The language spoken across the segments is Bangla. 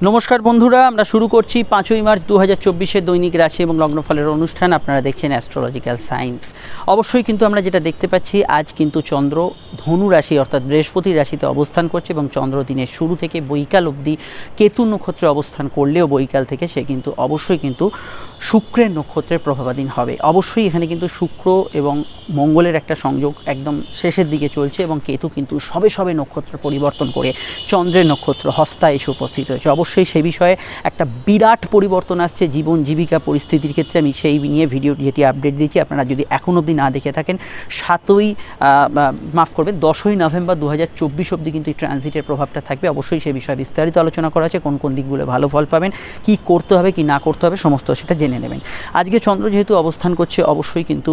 নমস্কার বন্ধুরা, আমরা শুরু করছি 5ই মার্চ 2024-এর দৈনিক রাশি এবং লগ্নফলের অনুষ্ঠান। আপনারা দেখছেন অ্যাস্ট্রোলজিক্যাল সায়েন্স। অবশ্যই কিন্তু আমরা যেটা দেখতে পাচ্ছি, আজ কিন্তু চন্দ্র ধনু রাশি অর্থাৎ বৃহস্পতির রাশিতে অবস্থান করছে এবং চন্দ্র দিনের শুরু থেকে বৈকাল অবধি কেতু নক্ষত্রে অবস্থান করলেও বৈকাল থেকে সে কিন্তু অবশ্যই কিন্তু শুক্রের নক্ষত্রের প্রভাবাধীন হবে। অবশ্যই এখানে কিন্তু শুক্র এবং মঙ্গলের একটা সংযোগ একদম শেষের দিকে চলছে এবং কেতু কিন্তু সবে সবে নক্ষত্র পরিবর্তন করে চন্দ্রের নক্ষত্র হস্তা এসে উপস্থিত হয়েছে। অবশ্যই সে বিষয়ে একটা বিরাট পরিবর্তন আসছে জীবন জীবিকা পরিস্থিতির ক্ষেত্রে। আমি সেই নিয়ে ভিডিও যেটি আপডেট দিয়েছি, আপনারা যদি এখন অবধি না দেখে থাকেন, 10ই নভেম্বর 2024 অবধি কিন্তু এই ট্রানজিটের প্রভাবটা থাকবে। অবশ্যই সে বিষয়ে বিস্তারিত আলোচনা করা আছে, কোন কোন দিকগুলো ভালো ফল পাবেন, কি করতে হবে কি না করতে হবে সমস্ত সেটা জেনে নেবেন। আজকে চন্দ্র যেহেতু অবস্থান করছে অবশ্যই কিন্তু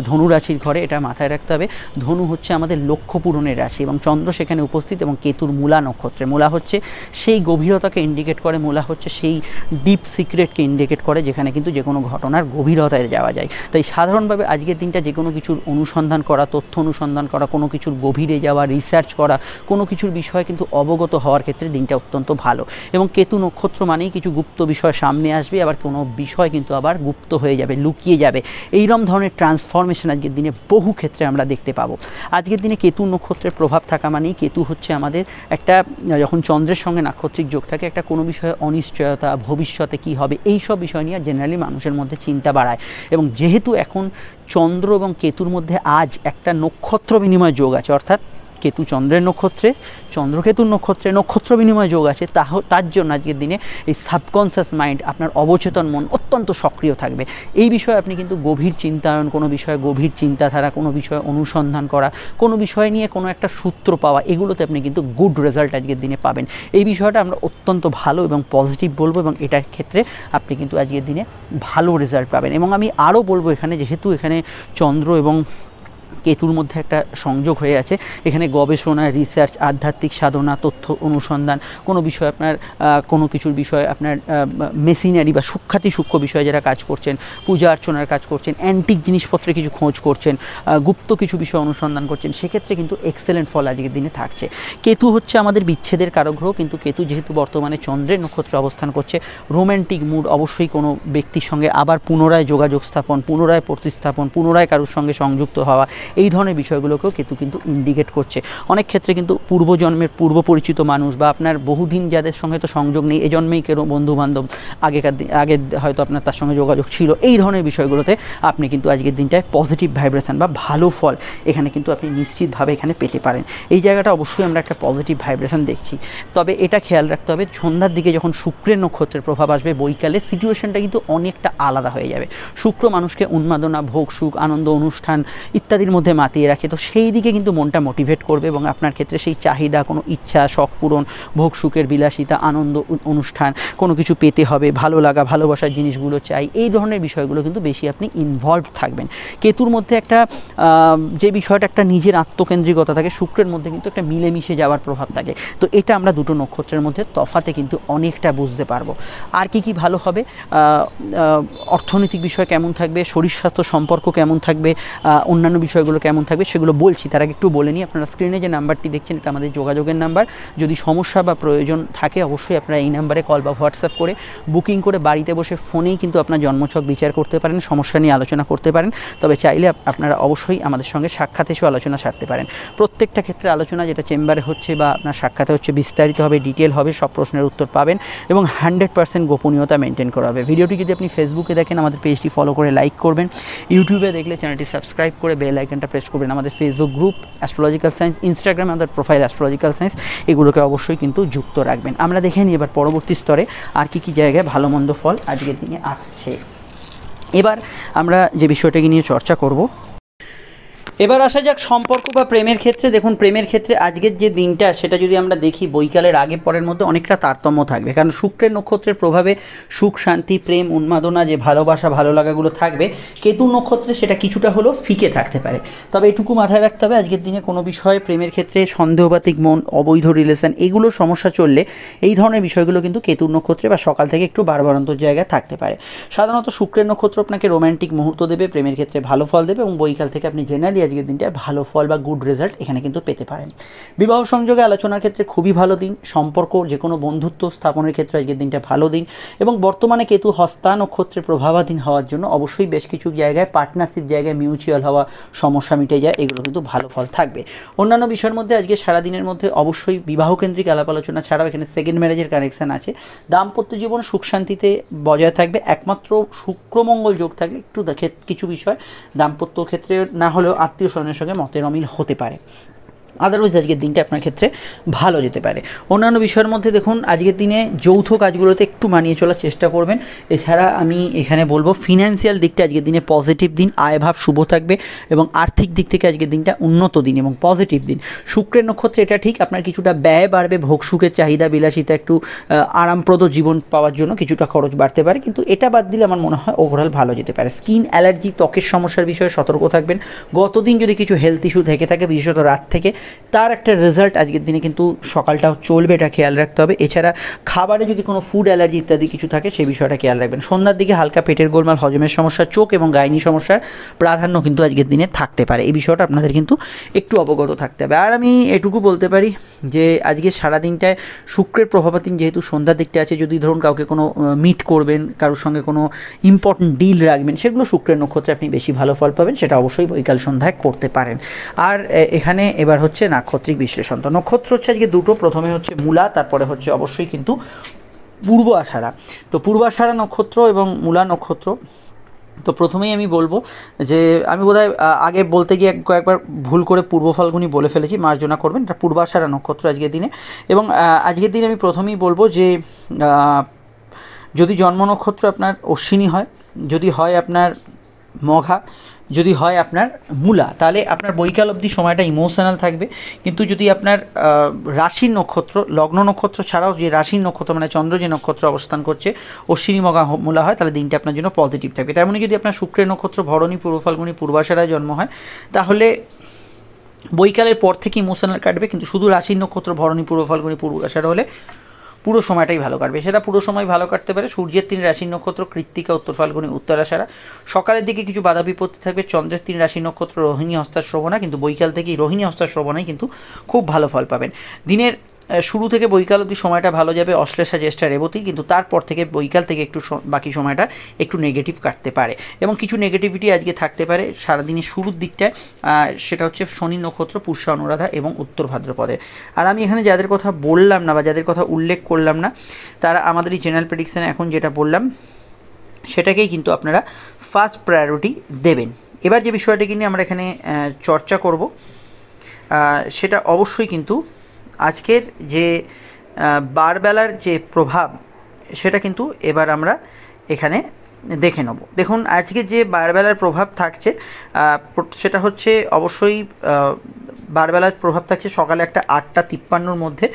ধনু রাশির ঘরে, এটা মাথায় রাখতে হবে। ধনু হচ্ছে আমাদের লক্ষ্য পূরণের রাশি এবং চন্দ্র সেখানে উপস্থিত এবং কেতুর মূলা নক্ষত্রে। মূলা হচ্ছে সেই গভীরতাকে ইন্ডিকেট করে, মূলা হচ্ছে সেই ডিপ সিক্রেটকে ইন্ডিকেট করে যেখানে কিন্তু যে কোনো ঘটনার গভীরতায় যাওয়া যায়। তাই সাধারণভাবে আজকের দিনটা যে কোনো কিছুর অনুসন্ধান করা, তথ্য অনুসন্ধান করা, কোনো কিছুর গভীরে যাওয়া, রিসার্চ করা, কোনো কিছুর বিষয়ে কিন্তু অবগত হওয়ার ক্ষেত্রে দিনটা অত্যন্ত ভালো। এবং কেতু নক্ষত্র মানেই কিছু গুপ্ত বিষয় সামনে আসবে, আবার কোনো বিষয় কিন্তু আবার গুপ্ত হয়ে যাবে, লুকিয়ে যাবে। এইরকম ধরনের ট্রান্সফরমেশন আজকের দিনে বহু ক্ষেত্রে আমরা দেখতে পাবো। আজকের দিনে কেতু নক্ষত্রের প্রভাব থাকা মানেই, কেতু হচ্ছে আমাদের একটা, যখন চন্দ্রের সঙ্গে নাক্ষত্রিক যোগ থাকে, একটা কোনো বিষয়ে অনিশ্চয়তা, ভবিষ্যতে কি হবে এই সব বিষয় নিয়ে জেনারেলি মানুষের মধ্যে চিন্তা বাড়ায়। এবং যেহেতু এখন চন্দ্র এবং কেতুর মধ্যে আজ একটা নক্ষত্র বিনিময় যোগ আছে, অর্থাৎ কেতু চন্দ্রের নক্ষত্রে, চন্দ্রকেতুর নক্ষত্রে নক্ষত্র বিনিময় যোগ আছে, তার জন্য আজকের দিনে এই সাবকনসিয়াস মাইন্ড, আপনার অবচেতন মন অত্যন্ত সক্রিয় থাকবে। এই বিষয়ে আপনি কিন্তু গভীর চিন্তায়ন, কোনো বিষয়ে গভীর চিন্তাধারা, কোনো বিষয়ে অনুসন্ধান করা, কোনো বিষয় নিয়ে কোনো একটা সূত্র পাওয়া, এগুলোতে আপনি কিন্তু গুড রেজাল্ট আজকের দিনে পাবেন। এই বিষয়টা আমরা অত্যন্ত ভালো এবং পজিটিভ বলবো এবং এটার ক্ষেত্রে আপনি কিন্তু আজকের দিনে ভালো রেজাল্ট পাবেন। এবং আমি আরও বলবো, এখানে যেহেতু এখানে চন্দ্র এবং কেতুর মধ্যে একটা সংযোগ হয়ে আছে, এখানে গবেষণা, রিসার্চ, আধ্যাত্মিক সাধনা, তথ্য অনুসন্ধান, কোনো বিষয় আপনার কোনো কিছুর বিষয়ে আপনার মেশিনারি বা সূক্ষ্ম বিষয়ে যারা কাজ করছেন, পূজা অর্চনার কাজ করছেন, অ্যান্টিক জিনিসপত্রে কিছু খোঁজ করছেন, গুপ্ত কিছু বিষয় অনুসন্ধান করছেন, সেক্ষেত্রে কিন্তু এক্সেলেন্ট ফল আজকের দিনে থাকছে। কেতু হচ্ছে আমাদের বিচ্ছেদের কারক গ্রহ, কিন্তু কেতু যেহেতু বর্তমানে চন্দ্রের নক্ষত্রে অবস্থান করছে, রোম্যান্টিক মুড, অবশ্যই কোনো ব্যক্তির সঙ্গে আবার পুনরায় যোগাযোগ স্থাপন, পুনরায় প্রতিস্থাপন, পুনরায় কারোর সঙ্গে সংযুক্ত হওয়া, এই ধরনের বিষয়গুলোকেও কেতু কিন্তু ইন্ডিকেট করছে। অনেক ক্ষেত্রে কিন্তু পূর্বজন্মের পূর্ব পরিচিত মানুষ বা আপনার বহুদিন যাদের সঙ্গে তো সংযোগ নেই, এই জন্মেই কেউ বন্ধুবান্ধব আগে হয়তো আপনার তার সঙ্গে যোগাযোগ ছিল, এই ধরনের বিষয়গুলোতে আপনি কিন্তু আজকের দিনটায় পজিটিভ ভাইব্রেশন বা ভালো ফল এখানে কিন্তু আপনি নিশ্চিতভাবে এখানে পেতে পারেন। এই জায়গাটা অবশ্যই আমরা একটা পজিটিভ ভাইব্রেশন দেখছি। তবে এটা খেয়াল রাখতে হবে, সন্ধ্যার দিকে যখন শুক্রের নক্ষত্রের প্রভাব আসবে বৈকালে, সিচুয়েশনটা কিন্তু অনেকটা আলাদা হয়ে যাবে। শুক্র মানুষকে উন্মাদনা, ভোগ, সুখ, আনন্দ, অনুষ্ঠান ইত্যাদির মধ্যে মাতিয়ে রাখে, তো সেই দিকে কিন্তু মনটা মোটিভেট করবে এবং আপনার ক্ষেত্রে সেই চাহিদা, কোনো ইচ্ছা, শখ পূরণ, ভোগ সুখের বিলাসিতা, আনন্দ, অনুষ্ঠান, কোনো কিছু পেতে হবে, ভালো লাগা, ভালোবাসার জিনিসগুলো চাই, এই ধরনের বিষয়গুলো কিন্তু বেশি আপনি ইনভলভ থাকবেন। কেতুর মধ্যে একটা যে বিষয়টা একটা নিজের আত্মকেন্দ্রিকতা থাকে, শুক্রের মধ্যে কিন্তু একটা মিলেমিশে যাওয়ার প্রভাব থাকে। তো এটা আমরা দুটো নক্ষত্রের মধ্যে তফাতে কিন্তু অনেকটা বুঝতে পারবো। আর কি ভালো হবে, অর্থনৈতিক বিষয় কেমন থাকবে, শরীর স্বাস্থ্য সম্পর্ক কেমন থাকবে, অন্যান্য বিষয়গুলো কেমন থাকবে সেগুলো বলছি। তার আগে একটু বলে নিই, আপনারা স্ক্রিনে যে নাম্বারটি দেখছেন এটা আমাদের যোগাযোগের নাম্বার। যদি সমস্যা বা প্রয়োজন থাকে অবশ্যই আপনারা এই নাম্বারে কল বা হোয়াটসঅ্যাপ করে বুকিং করে বাড়িতে বসে ফোনেই কিন্তু আপনার জন্মছক বিচার করতে পারেন, সমস্যা নিয়ে আলোচনা করতে পারেন। তবে চাইলে আপনারা অবশ্যই আমাদের সঙ্গে সাক্ষাৎ এসেও আলোচনা সারতে পারেন। প্রত্যেকটা ক্ষেত্রে আলোচনা যেটা চেম্বারে হচ্ছে বা আপনার সাক্ষাতে হচ্ছে বিস্তারিত হবে, ডিটেল হবে, সব প্রশ্নের উত্তর পাবেন এবং 100% গোপনীয়তা মেনটেন করা হবে। ভিডিওটি যদি আপনি ফেসবুকে দেখেন আমাদের পেজটি ফলো করে লাইক করবেন, ইউটিউবে দেখলে চ্যানেলটি সাবস্ক্রাইব করে বেল আইকনটা প্রেস করবেন। আমাদের ফেসবুক গ্রুপ অ্যাস্ট্রোলজিক্যাল সায়েন্স, ইনস্টাগ্রামে আমাদের প্রোফাইল অ্যাস্ট্রোলজিক্যাল সায়েন্স, এগুলোকে অবশ্যই কিন্তু যুক্ত রাখবেন। আমরা দেখে নিই এবার পরবর্তী স্তরে আর কি জায়গায় ভালো মন্দ ফল আজকের দিনে আসছে। এবার আমরা যে বিষয়টাকে নিয়ে চর্চা করব, এবার আসা যাক সম্পর্ক বা প্রেমের ক্ষেত্রে। দেখুন, প্রেমের ক্ষেত্রে আজকের যে দিনটা সেটা যদি আমরা দেখি, বৈকালের আগে পরের মধ্যে অনেকটা তারতম্য থাকবে, কারণ শুক্রের নক্ষত্রের প্রভাবে সুখ, শান্তি, প্রেম, উন্মাদনা, যে ভালোবাসা, ভালো লাগাগুলো থাকবে, কেতু নক্ষত্রে সেটা কিছুটা হলেও ফিকে থাকতে পারে। তবে এটুকু মাথায় রাখতে হবে, আজকের দিনে কোনো বিষয়ে প্রেমের ক্ষেত্রে সন্দেহবাতিক মন, অবৈধ রিলেশন, এগুলো সমস্যা চললে এই ধরনের বিষয়গুলো কিন্তু কেতুর নক্ষত্রে বা সকাল থেকে একটু বাড়বাড়ন্তর জায়গায় থাকতে পারে। সাধারণত শুক্রের নক্ষত্র আপনাকে রোম্যান্টিক মুহূর্ত দেবে, প্রেমের ক্ষেত্রে ভালো ফল দেবে এবং বৈকাল থেকে আপনি জেনারেলি আজকের দিনটায় ভালো ফল বা গুড রেজাল্ট এখানে কিন্তু পেতে পারেন। বিবাহ সংযোগে আলোচনার ক্ষেত্রে খুবই ভালো দিন, সম্পর্ক যে কোনো বন্ধুত্ব স্থাপনের ক্ষেত্রে আজকের দিনটা ভালো দিন, এবং বর্তমানে কেতু হস্তা নক্ষত্রে প্রভাবাধীন হওয়ার জন্য অবশ্যই বেশ কিছু জায়গায় পার্টনারশিপ জায়গায় মিউচুয়াল হওয়া সমস্যা মিটে যায়, এগুলো কিন্তু ভালো ফল থাকবে। অন্যান্য বিষয়ের মধ্যে আজকে সারাদিনের মধ্যে অবশ্যই বিবাহকেন্দ্রিক আলাপ আলোচনা ছাড়াও এখানে সেকেন্ড ম্যারেজের কানেকশান আছে। দাম্পত্য জীবন সুখ শান্তিতে বজায় থাকবে, একমাত্র শুক্রমঙ্গল যোগ থাকলে একটু দেখে কিছু বিষয় দাম্পত্য ক্ষেত্রে না হলেও আত্মীয় স্বজনের সঙ্গে মতের অমিল হতে পারে। আদারওয়াইজ আজকের দিনটা আপনার ক্ষেত্রে ভালো যেতে পারে। অন্যান্য বিষয়ের মধ্যে দেখুন আজকের দিনে যৌথ কাজগুলোতে একটু মানিয়ে চলার চেষ্টা করবেন। এছাড়া আমি এখানে বলবো ফিনান্সিয়াল দিকটা আজকের দিনে পজিটিভ দিন, আয়ভাব শুভ থাকবে এবং আর্থিক দিক থেকে আজকের দিনটা উন্নত দিন এবং পজিটিভ দিন। শুক্রের নক্ষত্রে এটা ঠিক আপনার কিছুটা ব্যয় বাড়বে, ভোগ সুখের চাহিদা বিলাসিতা একটু আরামপ্রদ জীবন পাওয়ার জন্য কিছুটা খরচ বাড়তে পারে, কিন্তু এটা বাদ দিলে আমার মনে হয় ওভারঅল ভালো যেতে পারে। স্কিন অ্যালার্জি ত্বকের সমস্যার বিষয়ে সতর্ক থাকবেন। গতদিন যদি কিছু হেলথ ইস্যু থেকে থাকে বিশেষত রাত থেকে, তার একটা রেজাল্ট আজকের দিনে কিন্তু সকালটাও চলবে, এটা খেয়াল রাখতে হবে। এছাড়া খাবারে যদি কোনো ফুড অ্যালার্জি ইত্যাদি কিছু থাকে সেই বিষয়টা খেয়াল রাখবেন। সন্ধ্যার দিকে হালকা পেটের গোলমাল, হজমের সমস্যা, চোখ এবং গাইনি সমস্যার প্রাধান্য কিন্তু আজকের দিনে থাকতে পারে, এই বিষয়টা আপনাদের কিন্তু একটু অবগত থাকতে হবে। আর আমি এটুকু বলতে পারি যে আজকে সারাদিনটায় শুক্রের প্রভাবাধীন যেহেতু সন্ধ্যার দিকটা আছে, যদি ধরুন কাউকে কোনো মিট করবেন, কারোর সঙ্গে কোনো ইম্পর্টেন্ট ডিল রাখবেন, সেগুলো শুক্রের নক্ষত্রে আপনি বেশি ভালো ফল পাবেন, সেটা অবশ্যই বৈকাল সন্ধ্যায় করতে পারেন। আর এখানে এবার হচ্ছে নাক্ষত্রিক বিশ্লেষণ। তো নক্ষত্র হচ্ছে আজকে দুটো, প্রথমে হচ্ছে মূলা, তারপরে হচ্ছে অবশ্যই কিন্তু পূর্ব আষাঢ়া। তো পূর্ব আষাঢ়া নক্ষত্র এবং মূলা নক্ষত্র, তো প্রথমেই আমি বলবো যে আমি বোধহয় আগে বলতে গিয়ে কয়েকবার ভুল করে পূর্ব ফাল্গুনি বলে ফেলেছি, মার্জনা করবেন। এটা পূর্বাষাঢ়া নক্ষত্র আজকের দিনে। এবং আজকের দিনে আমি প্রথমেই বলবো যে যদি জন্ম নক্ষত্র আপনার অশ্বিনী হয়, যদি হয় আপনার মঘা, যদি হয় আপনার মূলা, তাহলে আপনার বৈকাল অবধি সময়টা ইমোশনাল থাকবে। কিন্তু যদি আপনার রাশির নক্ষত্র, লগ্ন নক্ষত্র ছাড়াও যে রাশির নক্ষত্র মানে চন্দ্র যে নক্ষত্র অবস্থান করছে অশ্বিনী মঘা মূলা হয়, তাহলে দিনটা আপনার জন্য পজিটিভ থাকবে। তেমনি যদি আপনার শুক্রের নক্ষত্র ভরণী, পূর্ব ফাল্গুনি, পূর্বাষাঢ়ায় জন্ম হয়, তাহলে বৈকালের পর থেকে ইমোশনাল কাটবে। কিন্তু শুধু রাশির নক্ষত্র ভরণী, পূর্ব ফাল্গুনি, পূর্বাষাঢ়া হলে পুরো সময়টাই ভালো কাটবে। সেটা পুরো সময় ভালো কাটতে পারে। সূর্যের 3 রাশির নক্ষত্র কৃত্তিকা, উত্তর ফাল্গুনি, উত্তরাষাঢ়া। সকালের দিকে কিছু বাধা বিপত্তি থাকবে। চন্দ্রের 3 রাশির নক্ষত্র রোহিণী, হস্তা, শ্রবণা, কিন্তু বৈকাল থেকেই রোহিণী, হস্তা, শ্রবণায় কিন্তু খুব ভালো ফল পাবেন। দিনের শুরু থেকে বৈকাল অবধি সময়টা ভালো যাবে, অশ্লেষা, জ্যেষ্ঠা, রেবতী, কিন্তু তারপর থেকে বৈকাল থেকে একটু বাকি সময়টা একটু নেগেটিভ কাটতে পারে এবং কিছু নেগেটিভিটি আজকে থাকতে পারে সারাদিনের শুরুর দিকটায়। সেটা হচ্ছে শনি নক্ষত্র, পুষ্যা, অনুরাধা এবং উত্তর ভাদ্রপদের। আর আমি এখানে যাদের কথা বললাম না বা যাদের কথা উল্লেখ করলাম না, তারা আমাদের এই জেনারেল প্রেডিকশানে এখন যেটা বললাম সেটাকেই কিন্তু আপনারা ফার্স্ট প্রায়োরিটি দেবেন। এবার যে বিষয়টাকে নিয়ে আমরা এখানে চর্চা করব সেটা অবশ্যই কিন্তু আজকের যে বারবেলার যে প্রভাব সেটা কিন্তু এবার আমরা এখানে দেখে নেব। দেখুন আজকে যে বারবেলার প্রভাব থাকছে সেটা হচ্ছে অবশ্যই বারবেলার প্রভাব থাকছে সকালে একটা 8:53 মধ্যে,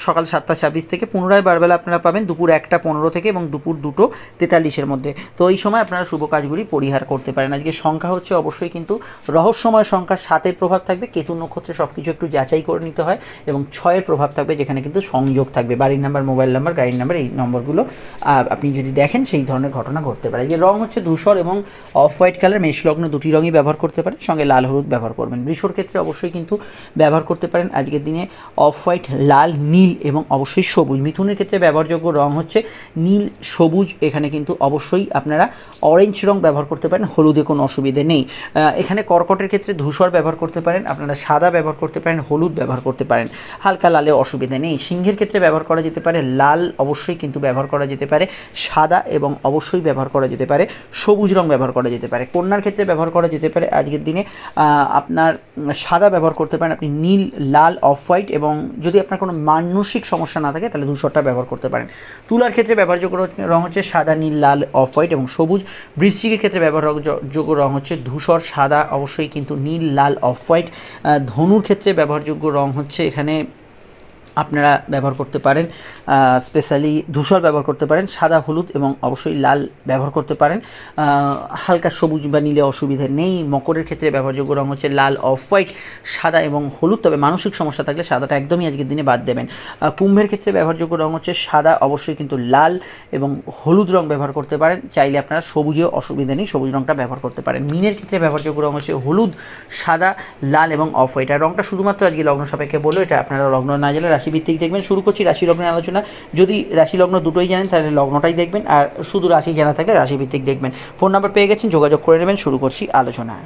সকাল 7:26 থেকে। পুনরায় বারবেলা আপনারা পাবেন দুপুর 1:15 থেকে এবং দুপুর 2:43 মধ্যে। তো এই সময় আপনারা শুভ কাজগুলি পরিহার করতে পারেন। আজকে সংখ্যা হচ্ছে অবশ্যই কিন্তু রহস্যময় সংখ্যা 7-এর প্রভাব থাকবে। কেতু নক্ষত্রে সব কিছু একটু যাচাই করে নিতে হয়। এবং 6-এর প্রভাব থাকবে, যেখানে কিন্তু সংযোগ থাকবে, বাড়ির নাম্বার, মোবাইল নাম্বার, গাড়ির নাম্বার, এই নম্বরগুলো আপনি যদি দেখেন সেই ধরনের ঘটনা ঘটতে পারে। যে রং হচ্ছে ধূসর এবং অফ হোয়াইট কালার, মেষলগ্ন দুটি রঙই ব্যবহার করতে পারেন, সঙ্গে লাল হলুদ ব্যবহার করবেন। বৃষর ক্ষেত্রে অবশ্যই কিন্তু ব্যবহার করতে পারেন আজকের দিনে অফ হোয়াইট, লাল, নীল এবং অবশ্যই সবুজ। মিথুনের ক্ষেত্রে ব্যবহারযোগ্য রং হচ্ছে নীল, সবুজ, এখানে কিন্তু অবশ্যই আপনারা অরেঞ্জ রং ব্যবহার করতে পারেন, হলুদে কোনো অসুবিধে নেই। এখানে কর্কটের ক্ষেত্রে ধূসর ব্যবহার করতে পারেন, আপনারা সাদা ব্যবহার করতে পারেন, হলুদ ব্যবহার করতে পারেন, হালকা লালে অসুবিধা নেই। সিংহের ক্ষেত্রে ব্যবহার করা যেতে পারে লাল, অবশ্যই কিন্তু ব্যবহার করা যেতে পারে সাদা এবং অবশ্যই ব্যবহার করা যেতে পারে সবুজ রং ব্যবহার করা যেতে পারে। কন্যার ক্ষেত্রে ব্যবহার করা যেতে পারে আজকের দিনে আপনার সাদা ব্যবহার করতে পারেন আপনি, নীল, লাল, অফ হোয়াইট, এবং যদি আপনার কোনো মানসিক সমস্যা না থাকে তাহলে ধূসরটা ব্যবহার করতে পারেন। তুলার ক্ষেত্রে ব্যবহারযোগ্য রং হচ্ছে সাদা, নীল, লাল, অফ হোয়াইট এবং সবুজ। বৃশ্চিকের ক্ষেত্রে ব্যবহারযোগ্য রং হচ্ছে ধূসর, সাদা, অবশ্যই কিন্তু নীল, লাল, অফ হোয়াইট। ধনুর ক্ষেত্রে ব্যবহারযোগ্য রং হচ্ছে এখানে আপনারা ব্যবহার করতে পারেন, স্পেশালি ধূসর ব্যবহার করতে পারেন, সাদা, হলুদ এবং অবশ্যই লাল ব্যবহার করতে পারেন। হালকা সবুজ বা নীলে অসুবিধা নেই। মকরের ক্ষেত্রে ব্যবহারযোগ্য রং হচ্ছে লাল, অফ হোয়াইট, সাদা এবং হলুদ, তবে মানসিক সমস্যা থাকলে সাদাটা একদমই আজকের দিনে বাদ দেবেন। কুম্ভের ক্ষেত্রে ব্যবহারযোগ্য রং হচ্ছে সাদা, অবশ্যই কিন্তু লাল এবং হলুদ রং ব্যবহার করতে পারেন। চাইলে আপনারা সবুজেও অসুবিধা নেই, সবুজ রংটা ব্যবহার করতে পারেন। মীনের ক্ষেত্রে ব্যবহারযোগ্য রং হচ্ছে হলুদ, সাদা, লাল এবং অফ হোয়াইট। আর রংটা শুধুমাত্র আজকে লগ্ন সাপেক্ষে বললো, এটা আপনারা লগ্ন না জানলে রাশিভিত্তিক দেখবেন। শুরু করছি রাশি লগ্নের আলোচনা। যদি রাশি লগ্ন দুটোই জানেন তাহলে লগ্নটাই দেখবেন, আর শুধু রাশি জানা থাকলে রাশিভিত্তিক দেখবেন। ফোন নাম্বার পেয়ে গেছেন, যোগাযোগ করে নেবেন। শুরু করছি আলোচনা।